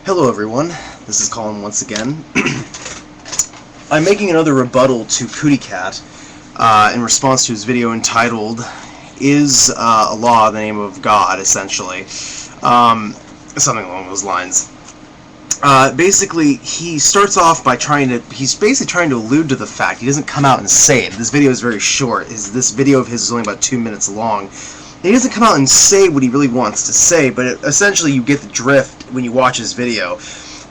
Hello everyone, this is Colin once again. I'm making another rebuttal to Cootycat in response to his video entitled, Is Allah the Name of God, essentially. Something along those lines. Basically, he starts off by he's basically trying to allude to the fact, he doesn't come out and say it. This video is very short. This video of his is only about 2 minutes long. He doesn't come out and say what he really wants to say, but essentially you get the drift when you watch his video,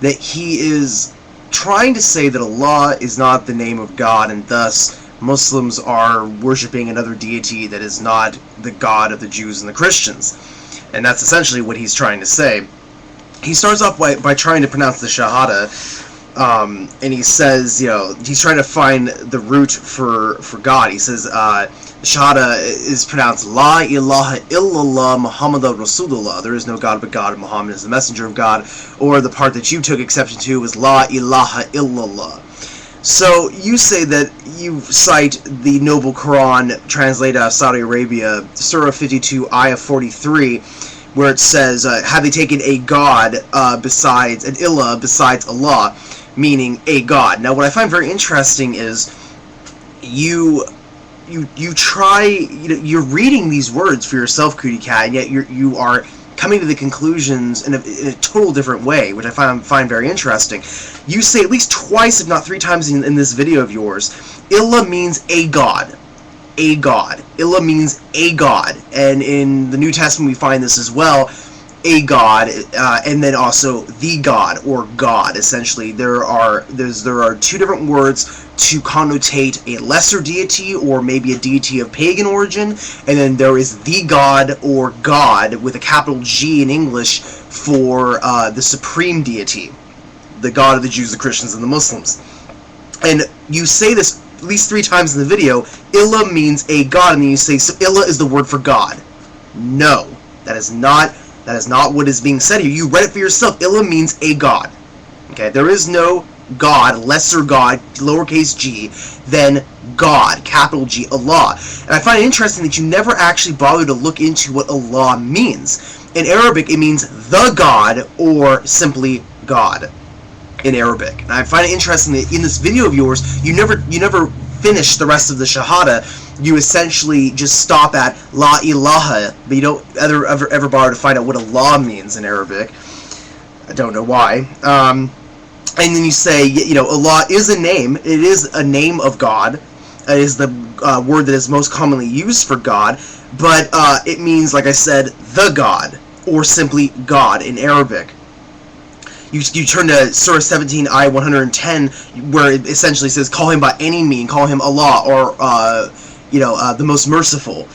that he is trying to say that Allah is not the name of God, and thus Muslims are worshipping another deity that is not the God of the Jews and the Christians. And that's essentially what he's trying to say. He starts off by trying to pronounce the Shahada, and he says, he's trying to find the root for God. He says, Shahada is pronounced La ilaha illallah Muhammadur Rasulullah. There is no God but God, and Muhammad is the messenger of God. Or the part that you took exception to was La ilaha illallah. So you say that you cite the Noble Quran translated out of Saudi Arabia, Surah 52, Ayah 43, where it says, have they taken a God besides, an Ilah besides Allah, meaning a God. Now what I find very interesting is you're reading these words for yourself, Cootycat, and yet you are coming to the conclusions in a total different way, which I find very interesting. You say at least twice, if not 3 times in this video of yours, Ilah means a God. A God. Ilah means a God. And in the New Testament we find this as well, a God, and then also the God, or God, essentially. There are 2 different words to connotate a lesser deity, or maybe a deity of pagan origin, and then there is the God, or God, with a capital G in English, for the supreme deity, the God of the Jews, the Christians, and the Muslims. And you say this at least 3 times in the video, Ilah means a God, and then you say, so Ilah is the word for God. No, that is not what is being said here. You read it for yourself. Ilah means a God. Okay, there is no God, lesser God, lowercase g, than God, capital G, Allah. And I find it interesting that you never actually bother to look into what Allah means. In Arabic, it means the God, or simply God in Arabic. And I find it interesting that in this video of yours, you never finish the rest of the Shahada. You essentially just stop at La ilaha, but you don't ever bother to find out what Allah means in Arabic. I don't know why. And then you say, Allah is a name. It is a name of God. It is the word that is most commonly used for God, but it means, like I said, the God, or simply God in Arabic. You turn to Surah 17, Ayah 110, where it essentially says, call him by any mean, call him Allah, or the most merciful,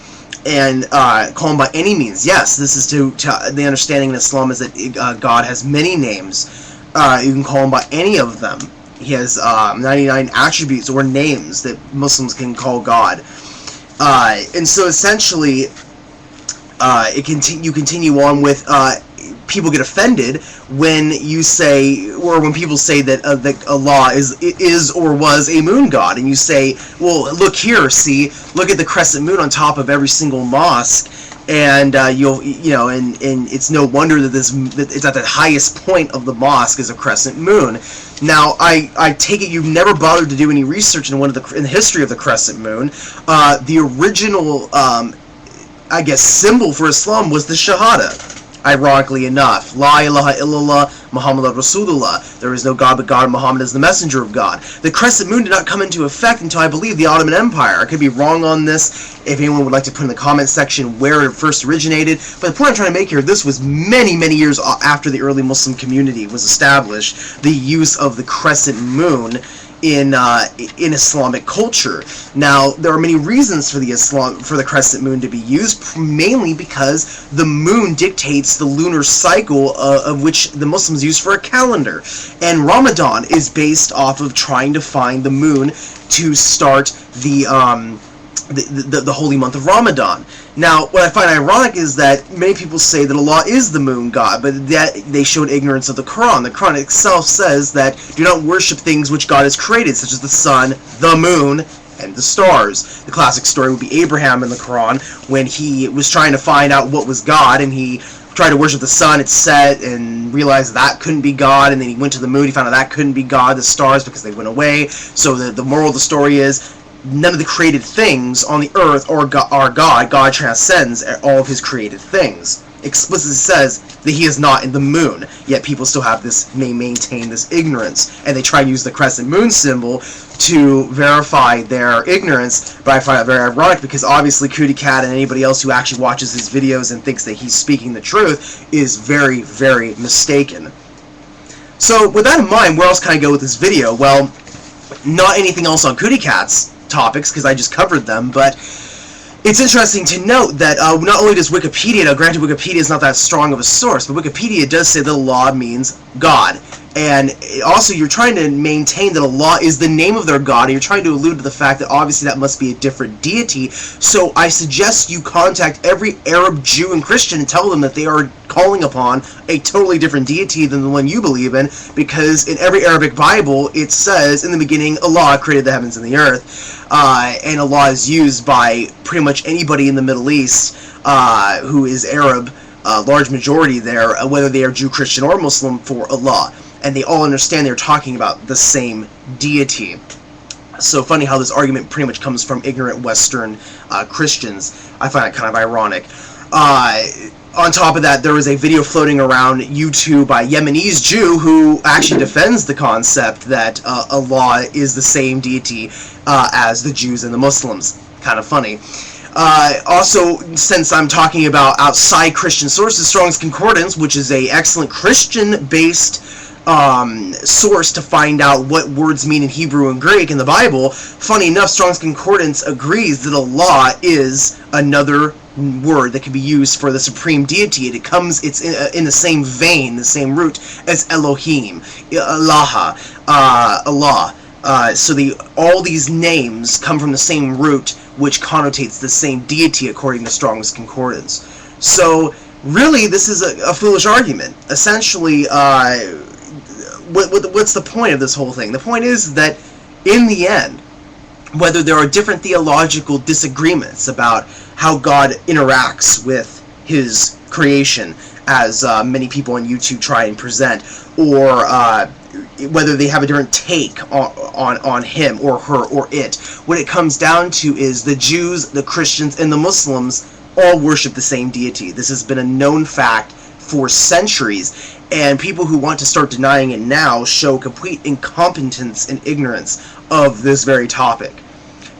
and call him by any means. Yes, this is to the understanding in Islam is that God has many names. You can call him by any of them. He has 99 attributes or names that Muslims can call God. And so essentially, you continue on with, people get offended when you say, or when people say that Allah is or was a moon god, and you say, well, look here, look at the crescent moon on top of every single mosque, and and it's no wonder that it's at the highest point of the mosque is a crescent moon. Now, I take it you've never bothered to do any research in the history of the crescent moon. The original, I guess, symbol for Islam was the Shahada. Ironically enough, La ilaha illallah Muhammadur Rasulullah. There is no God but God, and Muhammad is the messenger of God. The crescent moon did not come into effect until, I believe, the Ottoman Empire. I could be wrong on this. If anyone would like to put in the comment section where it first originated. But the point I'm trying to make here, this was many, many years after the early Muslim community was established, the use of the crescent moon in Islamic culture. Now, there are many reasons for the crescent moon to be used, mainly because the moon dictates the lunar cycle of which the Muslims use for a calendar. And Ramadan is based off of trying to find the moon to start the holy month of Ramadan. Now, what I find ironic is that many people say that Allah is the moon god, but that they showed ignorance of the Quran. The Quran itself says that do not worship things which God has created, such as the sun, the moon, and the stars. The classic story would be Abraham in the Quran, when he was trying to find out what was God, and he tried to worship the sun, it set, and realized that couldn't be God, and then he went to the moon, he found out that couldn't be God, the stars, because they went away. So the moral of the story is, none of the created things on the earth are God. God transcends all of his created things. Explicitly says that he is not in the moon, yet people still have this, may maintain this ignorance, and they try to use the crescent moon symbol to verify their ignorance. But I find it very ironic, because obviously Cootycat and anybody else who actually watches his videos and thinks that he's speaking the truth is very, very mistaken. So with that in mind, where else can I go with this video? Well, not anything else on Cootycat's topics, because I just covered them, but it's interesting to note that not only does Wikipedia, now granted Wikipedia is not that strong of a source, but Wikipedia does say that Allah means God. And also you're trying to maintain that Allah is the name of their God, and you're trying to allude to the fact that obviously that must be a different deity. So I suggest you contact every Arab, Jew, and Christian and tell them that they are calling upon a totally different deity than the one you believe in, because in every Arabic Bible it says, in the beginning, Allah created the heavens and the earth. And Allah is used by pretty much anybody in the Middle East who is Arab, large majority there, whether they are Jew, Christian, or Muslim, for Allah. And they all understand they're talking about the same deity. So funny how this argument pretty much comes from ignorant Western Christians. I find it kind of ironic. On top of that, there was a video floating around YouTube by a Yemenis Jew who actually defends the concept that Allah is the same deity as the Jews and the Muslims. Kind of funny. Also, since I'm talking about outside Christian sources, Strong's Concordance, which is an excellent Christian-based source to find out what words mean in Hebrew and Greek in the Bible, funny enough, Strong's Concordance agrees that Allah is another word that can be used for the supreme deity. It's in the same vein, the same root as Elohim, Allah. So all these names come from the same root, which connotates the same deity according to Strong's Concordance. So really, this is a foolish argument. Essentially, what's the point of this whole thing? The point is that, in the end, whether there are different theological disagreements about how God interacts with his creation, as many people on YouTube try and present, or whether they have a different take on him or her or it, what it comes down to is the Jews, the Christians, and the Muslims all worship the same deity. This has been a known fact for centuries, and people who want to start denying it now show complete incompetence and ignorance of this very topic.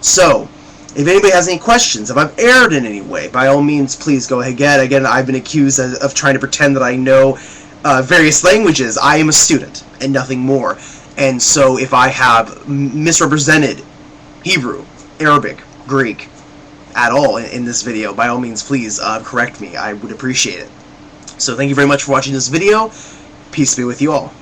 So, if anybody has any questions, if I've erred in any way, by all means, please go ahead. Again, I've been accused of trying to pretend that I know various languages. I am a student, and nothing more. And so, if I have misrepresented Hebrew, Arabic, Greek, at all in this video, by all means, please correct me. I would appreciate it. So thank you very much for watching this video. Peace be with you all.